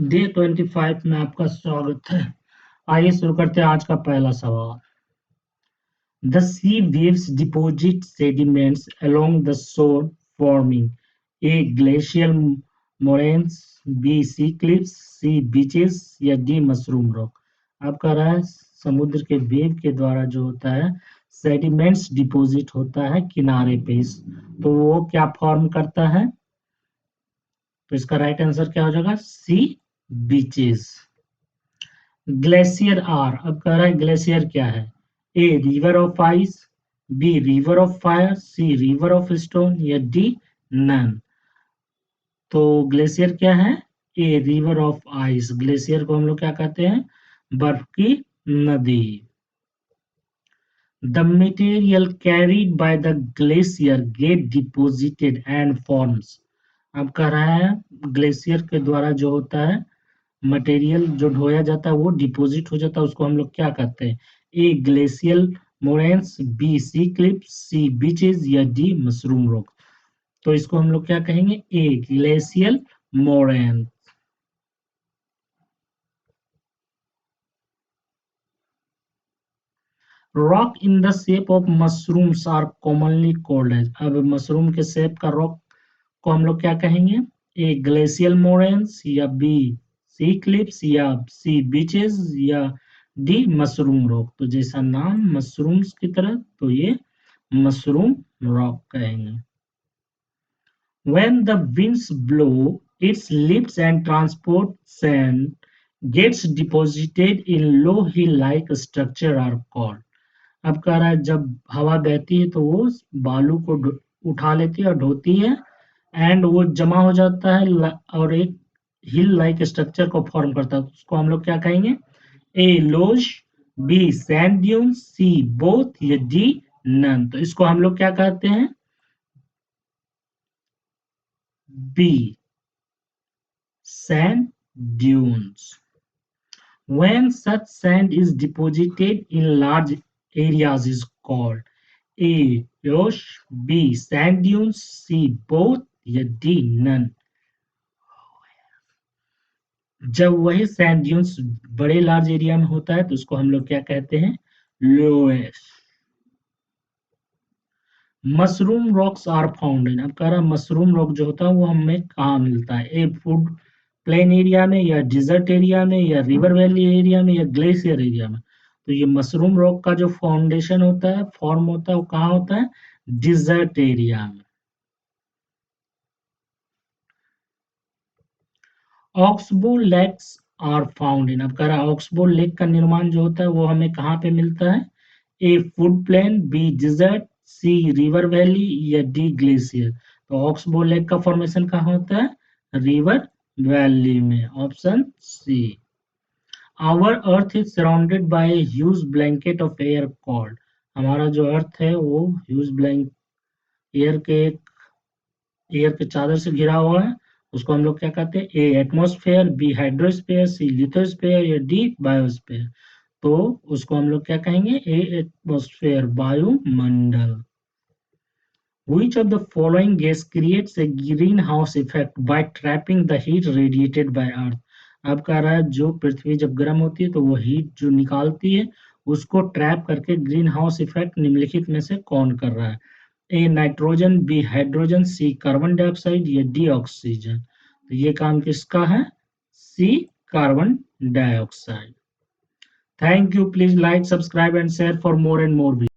Day 25 में आपका स्वागत है। आइए शुरू करते हैं आज का पहला सवाल। The sea waves deposit sediments along the shore forming A. glacial moraines, B. sea cliffs, C. beaches या D. mushroom rock। आप कह रहा है समुद्र के वेव के द्वारा जो होता है सेडिमेंट्स डिपोजिट होता है किनारे पे, तो वो क्या फॉर्म करता है? तो इसका राइट आंसर क्या हो जाएगा? Sea beaches. ग्लेशियर आर, अब कह रहा है ग्लेशियर क्या है? A river of ice, B river of fire, C river of stone या डी नन। तो ग्लेशियर क्या है? A river of ice. Glacier को हम लोग क्या कहते हैं? बर्फ की नदी। The material carried by the glacier get deposited and forms। अब कह रहा है ग्लेशियर के द्वारा जो होता है मटेरियल जो ढोया जाता है वो डिपॉजिट हो जाता है, उसको हम लोग क्या कहते हैं? A glacial moraines, B sea cliff, C beaches या डी मशरूम रॉक। तो इसको हम लोग क्या कहेंगे? A glacial moraines. Rock in the shape of mushrooms are commonly called as. अब मशरूम के शेप का रॉक को हम लोग क्या कहेंगे? ए ग्लेशियल मोरेन्स या बी सी क्लिप्स या सी बीचेस या डी मशरूम रॉक। तो जैसा नाम मशरूम्स की तरह, तो ये मशरूम रॉक कहेंगे। When the winds blow, its lifts and transport sand gets deposited in low hill-like structure are called। अब कह रहा है जब हवा बहती है तो वो बालू को उठा लेती है और ढोती है एंड वो जमा हो जाता है और एक हिल लाइक स्ट्रक्चर को फॉर्म करता है। उसको हम लोग क्या कहेंगे? A loess, B sand dune, C both या डी नन। तो इसको हम लोग क्या कहते हैं? B sand dunes। When such sand is deposited in large areas is called A. Roche, B. Sand dunes, C. Both या D. None। जब वही सैंड ड्यून्स बड़े लार्ज एरिया में होता है तो उसको हम लोग क्या कहते हैं? Loess. Mushroom rocks are found in. अब कह रहा है मशरूम रॉक जो होता है वो हमें कहाँ मिलता है? ए फूड प्लेन एरिया में या डिजर्ट एरिया में या रिवर वैली एरिया में या ग्लेशियर एरिया में। तो ये मशरूम रॉक का जो फाउंडेशन होता है, फॉर्म होता है, वो कहाँ होता है? डिजर्ट एरिया में। Oxbow lakes are found in. अब कह रहा है ऑक्सबो लेक का निर्माण जो होता है वो हमें कहाँ पे मिलता है? A flood plain, B desert, C river valley या डी ग्लेशियर। तो ऑक्सबो लेक का फॉर्मेशन कहाँ होता है? रिवर वैली में। Option C. Our earth is surrounded by a huge blanket of air called. हमारा जो अर्थ है वो ह्यूज ब्लैंक एयर के चादर से घिरा हुआ है, उसको हम लोग क्या कहते हैं? ए एटमॉस्फेयर, बी हाइड्रोस्फेयर, सी लिथोस्फेयर या डी बायोस्फेयर। तो उसको हम लोग क्या कहेंगे? ए एटमॉस्फेयर, वायुमंडल। Which of the following gas creates a greenhouse effect by trapping the heat radiated by Earth? अब कह रहा है जो पृथ्वी जब गर्म होती है तो वो हीट जो निकालती है उसको ट्रैप करके ग्रीन हाउस इफेक्ट निम्नलिखित में से कौन कर रहा है? A nitrogen, B hydrogen, C carbon dioxide या डी ऑक्सीजन। तो ये काम किसका है? C carbon dioxide. Thank you. Please like, subscribe and share for more and more.